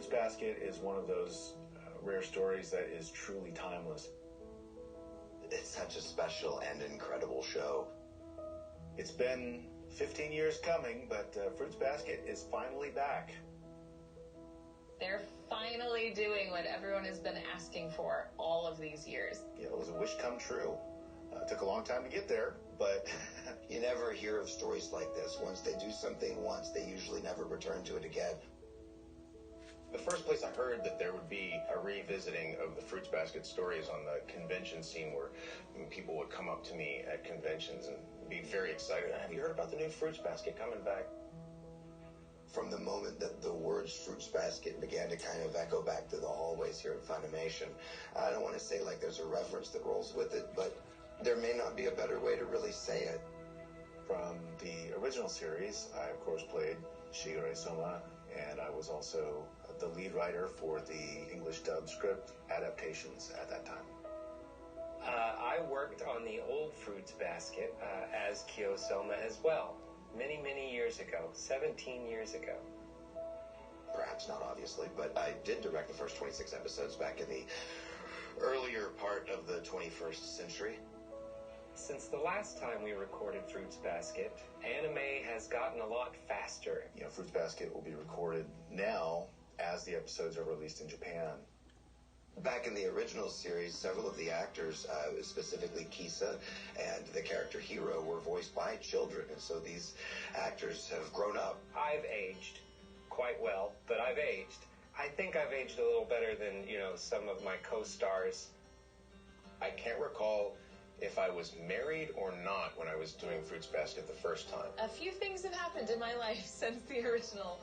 Fruits Basket is one of those rare stories that is truly timeless. It's such a special and incredible show. It's been 15 years coming, but Fruits Basket is finally back. They're finally doing what everyone has been asking for all of these years. Yeah, it was a wish come true. It took a long time to get there, but you never hear of stories like this. Once they do something once, they usually never return to it again. The first place I heard that there would be a revisiting of the Fruits Basket stories on the convention scene, where people would come up to me at conventions and be very excited. Have you heard about the new Fruits Basket coming back? From the moment that the words Fruits Basket began to kind of echo back to the hallways here at Funimation, I don't want to say like there's a reference that rolls with it, but there may not be a better way to really say it. From the original series, I of course played Shigure Soma, and I was also the lead writer for the English dub script adaptations at that time. I worked on the old Fruits Basket as Kyo-Soma as well, many years ago, 17 years ago. Perhaps not, obviously, but I did direct the first 26 episodes back in the earlier part of the 21st century. Since the last time we recorded Fruits Basket, anime has gotten a lot faster. You know, Fruits Basket will be recorded now as the episodes are released in Japan. Back in the original series, several of the actors, specifically Kisa and the character Hiro, were voiced by children, and so these actors have grown up. I've aged quite well, but I've aged. I think I've aged a little better than, some of my co-stars. I can't recall if I was married or not when I was doing Fruits Basket the first time. A few things have happened in my life since the original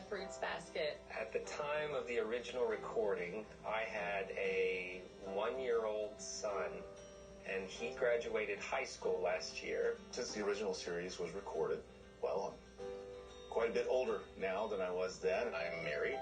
Fruits Basket. At the time of the original recording, I had a 1-year-old son, and he graduated high school last year. Since the original series was recorded, well, I'm quite a bit older now than I was then. I am married.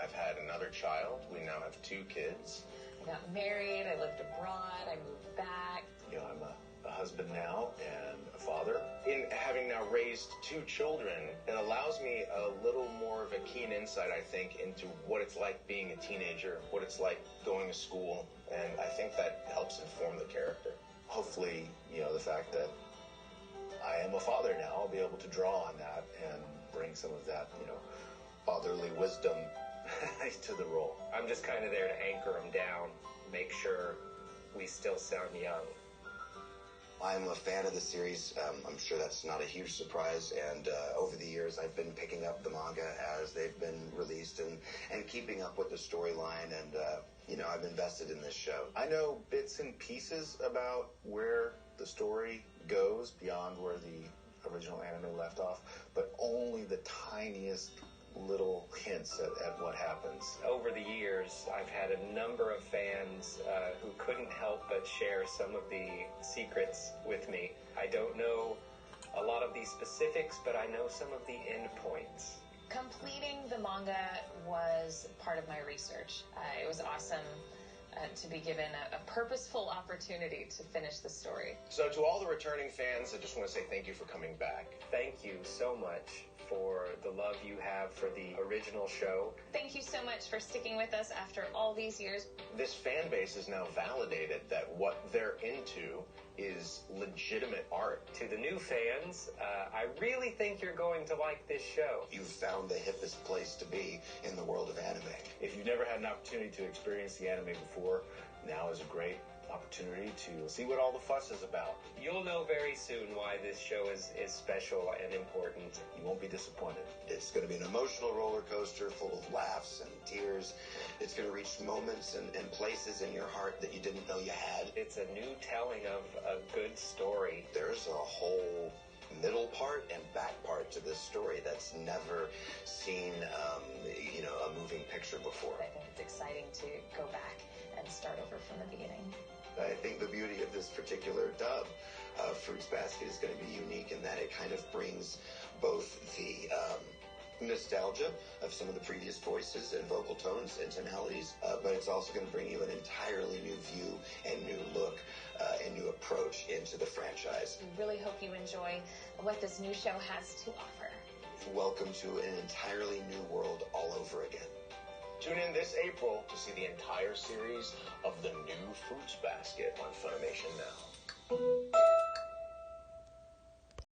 I've had another child. We now have 2 kids. I got married, I lived abroad, I moved back. You know, I'm a husband now and a father. In having now raised 2 children, it allows me a little more of a keen insight, I think, into what it's like being a teenager, what it's like going to school, and I think that helps inform the character. Hopefully, the fact that I am a father now, I'll be able to draw on that and bring some of that, fatherly wisdom to the role. I'm just kind of there to anchor them down, make sure we still sound young. I'm a fan of the series. I'm sure that's not a huge surprise, and over the years I've been picking up the manga as they've been released and keeping up with the storyline, and I've invested in this show. I know bits and pieces about where the story goes beyond where the original anime left off, but only the tiniest little hints at what happens. Over the years, I've had a number of fans who couldn't help but share some of the secrets with me. I don't know a lot of the specifics, but I know some of the endpoints. Completing the manga was part of my research. It was awesome to be given a purposeful opportunity to finish the story. So to all the returning fans, I just want to say thank you for coming back. Thank you so much for the love you have for the original show. Thank you so much for sticking with us after all these years. This fan base is now validated that what they're into is legitimate art. To the new fans, I really think you're going to like this show. You've found the hippest place to be in the world of anime. If you've never had an opportunity to experience the anime before, now is a great opportunity to see what all the fuss is about. You'll know very soon why this show is special and important. You won't be disappointed. It's going to be an emotional roller coaster full of laughs and tears. It's going to reach moments and places in your heart that you didn't know you had. It's a new telling of a good story. There's a whole middle part and back part to this story that's never seen, a moving picture before. I think it's exciting to go back and start over from the beginning. I think the beauty of this particular dub of Fruits Basket is going to be unique in that it kind of brings both the nostalgia of some of the previous voices and vocal tones and tonalities, but it's also going to bring you an entirely new view and new look and new approach into the franchise. We really hope you enjoy what this new show has to offer. Welcome to an entirely new world all over again. Tune in this April to see the entire series of the new Fruits Basket on Funimation Now.